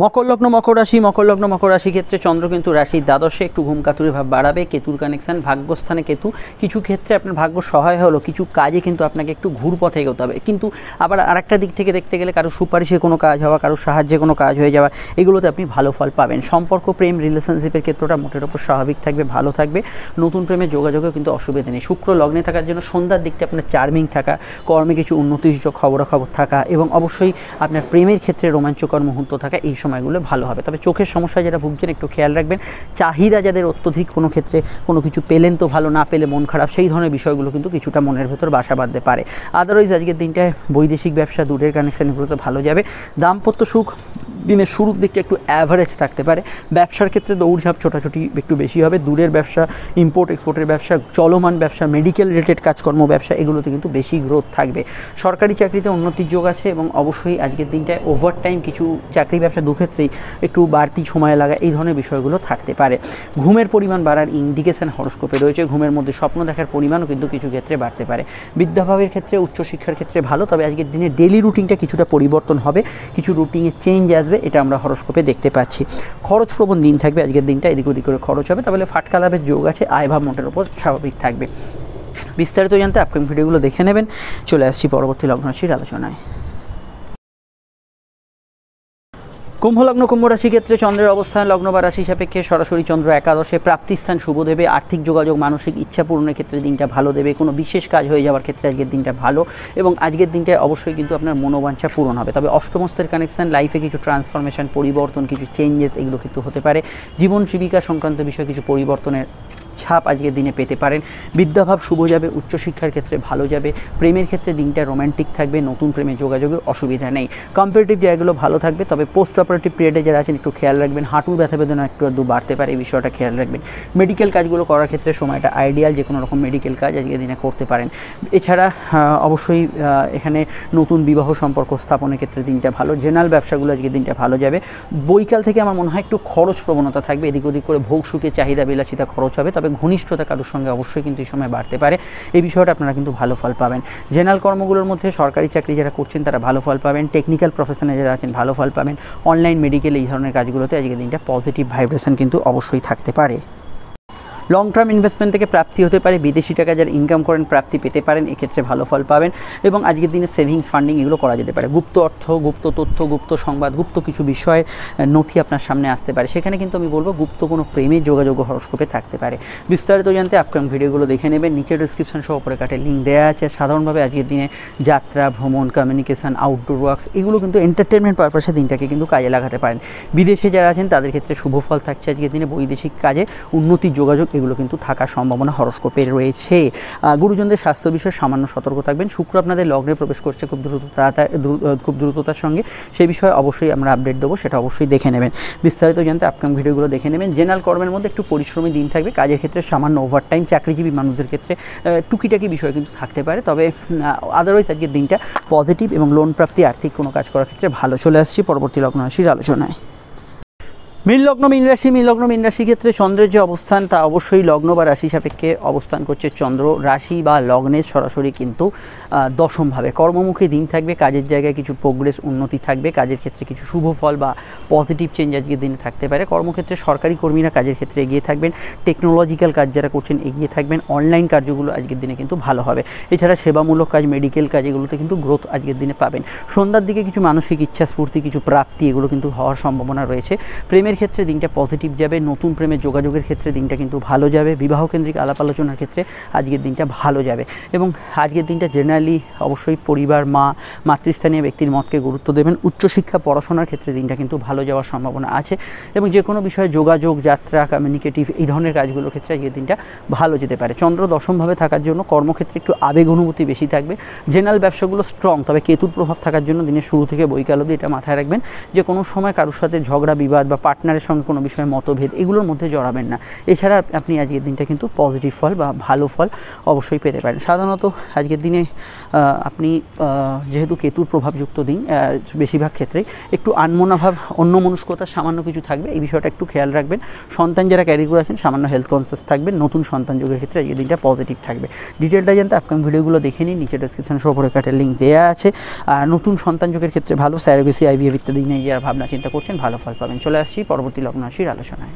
মকর লগ্ন মকর রাশি। মকর লগ্ন মকর রাশি ক্ষেত্রে চন্দ্র কিন্তু রাশির দ্বাদশে একটু ঘুমকাতুরি ভাব বাড়াবে। কেতুর কানেকশান, ভাগ্যস্থানে কেতু, কিছু ক্ষেত্রে আপনার ভাগ্য সহায় হলো, কিছু কাজে কিন্তু আপনাকে একটু ঘুরপথে এগোতে হবে। কিন্তু আবার আরেকটা দিক থেকে দেখতে গেলে কারো সুপারিশে কোনো কাজ হওয়া, কারোর সাহায্যে কোনো কাজ হয়ে যাওয়া, এগুলোতে আপনি ভালো ফল পাবেন। সম্পর্ক, প্রেম, রিলেশনশিপের ক্ষেত্রটা মোটের ওপর স্বাভাবিক থাকবে, ভালো থাকবে। নতুন প্রেমের যোগাযোগেও কিন্তু অসুবিধা নেই। শুক্র লগ্নে থাকার জন্য সন্ধ্যার দিকটা আপনার চার্মিং থাকা, কর্মে কিছু উন্নতিসূচক খবরাখবর থাকা এবং অবশ্যই আপনার প্রেমের ক্ষেত্রে রোমাঞ্চকর মুহূর্ত থাকা, এই সময়গুলো ভালো হবে। তবে চোখের সমস্যা যারা ভুগছেন একটু খেয়াল রাখবেন। চাহিদা যাদের অত্যধিক, কোনো ক্ষেত্রে কোনো কিছু পেলেন তো ভালো, না পেলে মন খারাপ, সেই ধরনের বিষয়গুলো কিন্তু কিছুটা মনের ভেতর বাসা বাঁধতে পারে। আদারওয়াইজ আজকের দিনটায় বৈদেশিক ব্যবসা, দূরের কানেকশান এগুলোতে ভালো যাবে। দাম্পত্য সুখ দিনের শুরুর দিকটা একটু অ্যাভারেজ থাকতে পারে। ব্যবসার ক্ষেত্রে দৌড়ঝাঁপ, ছোটাছুটি একটু বেশি হবে। দূরের ব্যবসা, ইম্পোর্ট এক্সপোর্টের ব্যবসা, চলমান ব্যবসা, মেডিকেল রিলেটেড কাজকর্ম, ব্যবসা এগুলোতে কিন্তু বেশি গ্রোথ থাকবে। সরকারি চাকরিতে উন্নতির যোগ আছে এবং অবশ্যই আজকের দিনটায় ওভারটাইম, কিছু চাকরি ব্যবসা দুক্ষেত্রেই একটু বাড়তি সময় লাগা, এই ধরনের বিষয়গুলো থাকতে পারে। ঘুমের পরিমাণ বাড়ার ইন্ডিকেশন হরস্কোপে রয়েছে। ঘুমের মধ্যে স্বপ্ন দেখার পরিমাণও কিন্তু কিছু ক্ষেত্রে বাড়তে পারে। বিদ্যাভাবের ক্ষেত্রে, উচ্চশিক্ষার ক্ষেত্রে ভালো। তবে আজকের দিনে ডেলি রুটিনটা কিছুটা পরিবর্তন হবে, কিছু রুটিনে চেঞ্জ আসবে, এটা আমরা হরস্কোপে দেখতে পাচ্ছি। খরচপ্রবণ দিন থাকবে আজকের দিনটা, এদিক ওদিক করে খরচ হবে। তাহলে ফাটকা লাভের যোগ আছে, আয়ভাব মোটের ওপর স্বাভাবিক থাকবে। বিস্তারিত জানতে আপকামিং ভিডিওগুলো দেখে নেবেন। চলে আসছি পরবর্তী লগ্নরাশির আলোচনায়। কুম্ভলগ্ন কুম্ভ রাশি ক্ষেত্রে চন্দ্রের অবস্থান লগ্ন বা রাশি সাপেক্ষে সরাসরি চন্দ্র একাদশে, প্রাপ্তিস্থান শুভ দেবে। আর্থিক যোগাযোগ, মানসিক ইচ্ছা পূরণের ক্ষেত্রে দিনটা ভালো দেবে। কোনো বিশেষ কাজ হয়ে যাওয়ার ক্ষেত্রে আজকের দিনটা ভালো এবং আজকের দিনটায় অবশ্যই কিন্তু আপনার মনোবাঞ্ছা পূরণ হবে। তবে অষ্টমস্তের কানেকশান, লাইফে কিছু ট্রান্সফরমেশন, পরিবর্তন, কিছু চেঞ্জেস এগুলো কিন্তু হতে পারে। জীবন জীবিকা সংক্রান্ত বিষয়ে কিছু পরিবর্তনের ছাপ আজকের দিনে পেতে পারেন। বিদ্যাভাব শুভ যাবে, উচ্চশিক্ষার ক্ষেত্রে ভালো যাবে। প্রেমের ক্ষেত্রে দিনটা রোম্যান্টিক থাকবে, নতুন প্রেমের যোগাযোগে অসুবিধা নেই। কম্পারেটিভ জায়গাগুলো ভালো থাকবে। তবে পোস্ট অপারেটিভ পিরিয়ডে যারা আছেন একটু খেয়াল রাখবেন, হাঁটুর ব্যথা বেদনা একটু আধটু বাড়তে পারে, এই বিষয়টা খেয়াল রাখবেন। মেডিকেল কাজগুলো করার ক্ষেত্রে সময়টা আইডিয়াল, যে কোনো রকম মেডিকেল কাজ আজকের দিনে করতে পারেন। এছাড়া অবশ্যই এখানে নতুন বিবাহ সম্পর্ক স্থাপনের ক্ষেত্রে দিনটা ভালো। জেনারেল ব্যবসাগুলো আজকের দিনটা ভালো যাবে। বৈকাল থেকে আমার মনে হয় একটু খরচ প্রবণতা থাকবে, এদিক ওদিক করে ভোগ সুখে চাহিদা বিলাসিতা খরচ হবে। তবে ঘনিষ্ঠতা কারোর সঙ্গে অবশ্যই কিন্তু এই সময় বাড়তে পারে, এই বিষয়টা আপনারা কিন্তু ভালো ফল পাবেন। জেনারেল কর্মগুলোর মধ্যে সরকারি চাকরি যারা করছেন তারা ভালো ফল পাবেন। টেকনিক্যাল প্রফেশনে যারা আছেন ভালো ফল পাবেন। অনলাইন, মেডিকেল এই ধরনের কাজগুলোতে আজকের দিনটা পজিটিভ ভাইব্রেশন কিন্তু অবশ্যই থাকতে পারে। লং টার্ম ইনভেস্টমেন্ট থেকে প্রাপ্তি হতে পারে। বিদেশি টাকা যারা ইনকাম করেন প্রাপ্তি পেতে পারেন, এক্ষেত্রে ভালো ফল পাবেন। এবং আজকের দিনে সেভিংস, ফান্ডিং এগুলো করা যেতে পারে। গুপ্ত অর্থ, গুপ্ত তথ্য, গুপ্ত সংবাদ, গুপ্ত কিছু বিষয় নথি আপনার সামনে আসতে পারে। সেখানে কিন্তু আমি বলবো গুপ্ত কোনো প্রেমের যোগাযোগ হরস্কোপে থাকতে পারে। বিস্তারিত জানতে আপকামিং ভিডিওগুলো দেখে নেবেন। নিচে ডিসক্রিপশন সহ উপরে কাটে লিঙ্ক দেওয়া আছে। সাধারণভাবে আজকের দিনে যাত্রা, ভ্রমণ, কমিউনিকেশন, আউটডোর ওয়ার্কস এগুলো কিন্তু এন্টারটেনমেন্ট পারপাসে দিনটাকে কিন্তু কাজে লাগাতে পারেন। বিদেশে যারা আছেন তাদের ক্ষেত্রে শুভ ফল থাকছে আজকের দিনে। বৈদেশিক কাজে উন্নতির যোগাযোগ এগুলো কিন্তু থাকার সম্ভাবনা হরস্কোপে রয়েছে। গুরুজনদের স্বাস্থ্য বিষয়ে সামান্য সতর্ক থাকবেন। শুক্র আপনাদের লগ্নে প্রবেশ করছে খুব দ্রুততার সঙ্গে, সেই বিষয়ে অবশ্যই আমরা আপডেট দেবো, সেটা অবশ্যই দেখে নেবেন। বিস্তারিত জানতে আপকামিং ভিডিওগুলো দেখে নেবেন। জেনারেল কর্মের মধ্যে একটু পরিশ্রমী দিন থাকবে, কাজের ক্ষেত্রে সামান্য ওভারটাইম, চাকরিজীবী মানুষদের ক্ষেত্রে টুকিটাকি বিষয় কিন্তু থাকতে পারে, তবে আদারওয়াইজ আজকের দিনটা পজিটিভ এবং লোন প্রাপ্তি, আর্থিক কোনো কাজ করার ক্ষেত্রে ভালো। চলে আসছি পরবর্তী লগ্ন রাশির আলোচনায়। মীন লগ্ন মীন রাশি ক্ষেত্রে চন্দ্রের যে অবস্থান তা অবশ্যই লগ্ন বা রাশি সাপেক্ষে অবস্থান করছে। চন্দ্র রাশি বা লগ্নের সরাসরি কিন্তু দশমভাবে। কর্মমুখী দিন থাকবে, কাজের জায়গায় কিছু প্রোগ্রেস, উন্নতি থাকবে, কাজের ক্ষেত্রে কিছু শুভ ফল বা পজিটিভ চেঞ্জ আজকের দিনে থাকতে পারে। কর্মক্ষেত্রে সরকারি কর্মীরা কাজের ক্ষেত্রে এগিয়ে থাকবেন, টেকনোলজিক্যাল কাজ যারা করছেন এগিয়ে থাকবেন, অনলাইন কার্যগুলো আজকের দিনে কিন্তু ভালো হবে। এছাড়া সেবামূলক কাজ, মেডিকেল কাজ, এগুলোতে কিন্তু গ্রোথ আজকের দিনে পাবেন। সন্ধ্যার দিকে কিছু মানসিক ইচ্ছা স্ফূর্তি, কিছু প্রাপ্তি, এগুলো কিন্তু হওয়ার সম্ভাবনা রয়েছে। প্রেমের ক্ষেত্রে দিনটা পজিটিভ যাবে, নতুন প্রেমের যোগাযোগের ক্ষেত্রে দিনটা কিন্তু ভালো যাবে, বিবাহ কেন্দ্রিক আলাপ আলোচনার ক্ষেত্রে আজকের দিনটা ভালো যাবে। এবং আজকের দিনটা জেনারেলি অবশ্যই পরিবার, মাতৃস্থানীয় ব্যক্তির মতকে গুরুত্ব দেবেন। উচ্চশিক্ষা পড়াশোনার ক্ষেত্রে দিনটা কিন্তু ভালো যাওয়ার সম্ভাবনা আছে, এবং যে কোনো বিষয়ে যোগাযোগ, যাত্রা, কমিউনিকেটিভ এই ধরনের কাজগুলোর ক্ষেত্রে আজকের দিনটা ভালো যেতে পারে। চন্দ্র দশমভাবে থাকার জন্য কর্মক্ষেত্রে একটু আবেগ অনুভূতি বেশি থাকবে। জেনারেল ব্যবসাগুলো স্ট্রং, তবে কেতুর প্রভাব থাকার জন্য দিনের শুরু থেকে বৈকাল অবধি এটা মাথায় রাখবেন যে কোনো সময় কারোর সাথে ঝগড়া বিবাদ বা পার্টনারের সঙ্গে কোনো বিষয়ে মতভেদ, এগুলোর মধ্যে জড়াবেন না। এছাড়া আপনি আজকের দিনটা কিন্তু পজিটিভ ফল বা ভালো ফল অবশ্যই পেতে পারেন। সাধারণত আজকের দিনে আপনি যেহেতু কেতুর প্রভাবযুক্ত দিন, বেশিরভাগ ক্ষেত্রেই একটু আনমনাভাব, অন্যমনস্কতার সামান্য কিছু থাকবে, এই বিষয়টা একটু খেয়াল রাখবেন। সন্তান যারা ক্যারি করে আছেন সামান্য হেলথ কনসিয়াস থাকবেন। নতুন সন্তান যোগের ক্ষেত্রে আজকের দিনটা পজিটিভ থাকবে। ডিটেলটা জানতে আপকামিং ভিডিওগুলো দেখে নিন, নিচে ডেসক্রিপশনে সর্বরেখাটের লিঙ্ক দেওয়া আছে। আর নতুন সন্তান যোগের ক্ষেত্রে ভালো, স্যারোগেসি, আইভিএফ ইত্যাদি নিয়ে যারা ভাবনা চিন্তা করছেন ভালো ফল পাবেন। চলে আসছি পরবর্তী লগ্ন রাশির আলোচনায়।